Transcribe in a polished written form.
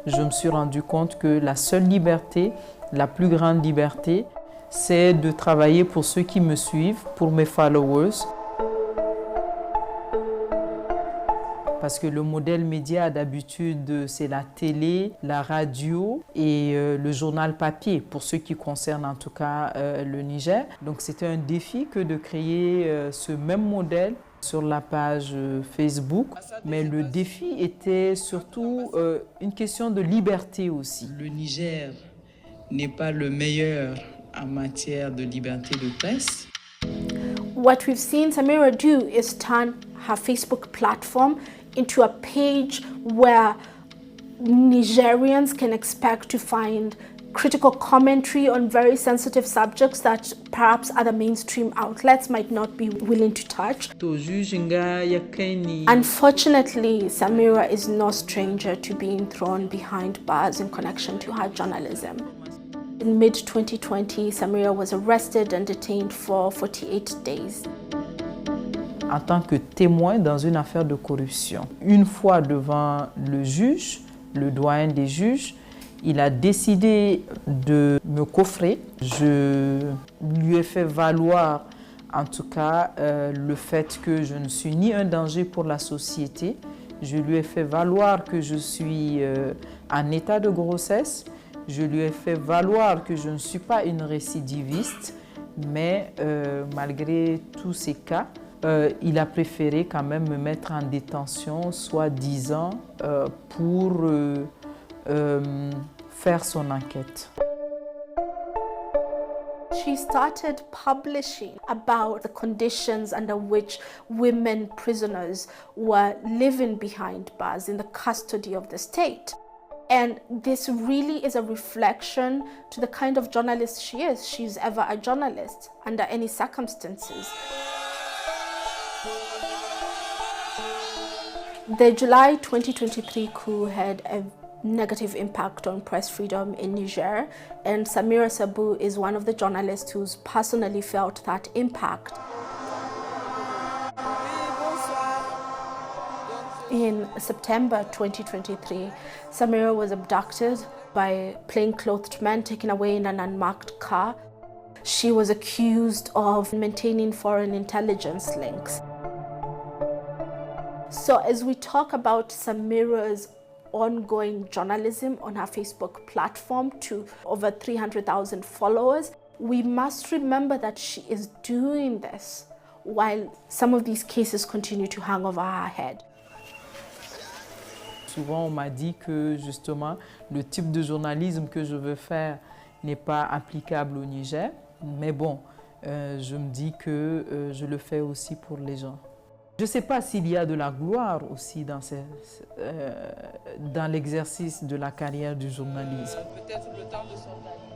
Je me suis rendu compte que la seule liberté, la plus grande liberté, c'est de travailler pour ceux qui me suivent, pour mes followers. Parce que le modèle média d'habitude, c'est la télé, la radio et le journal papier, pour ceux qui concernent en tout cas le Niger. Donc c'était un défi que de créer ce même modèle sur la page Facebook. Mais le défi était surtout une question de liberté aussi. Le Niger n'est pas le meilleur en matière de liberté de presse. What we've seen Samira do is turn her Facebook platform into a page where Nigerians can expect to find critical commentary on very sensitive subjects that perhaps other mainstream outlets might not be willing to touch. Unfortunately, Samira is no stranger to being thrown behind bars in connection to her journalism. In mid-2020, Samira was arrested and detained for 48 days. En tant que témoin dans une affaire de corruption. Une fois devant le juge, le doyen des juges, il a décidé de me coffrer. Je lui ai fait valoir, en tout cas, le fait que je ne suis ni un danger pour la société. Je lui ai fait valoir que je suis en état de grossesse. Je lui ai fait valoir que je ne suis pas une récidiviste. Mais malgré tous ces cas, il a préféré quand même me mettre en détention, soi-disant, pour faire son enquête. She started publishing about the conditions under which women prisoners were living behind bars in the custody of the state. And this really is a reflection to the kind of journalist she is. She's ever a journalist under any circumstances. The July 2023 coup had a negative impact on press freedom in Niger, and Samira Sabu is one of the journalists who's personally felt that impact. In September 2023, Samira was abducted by plainclothed men taken away in an unmarked car. She was accused of maintaining foreign intelligence links. So as we talk about Samira's ongoing journalism on her Facebook platform to over 300,000 followers, we must remember that she is doing this while some of these cases continue to hang over her head. Souvent, on m'a dit que justement, le type de journalisme que je veux faire n'est pas applicable au Niger. Mais bon, je me dis que je le fais aussi pour les gens. Je ne sais pas s'il y a de la gloire aussi dans l'exercice de la carrière du journalisme. Peut-être le temps de s'organiser.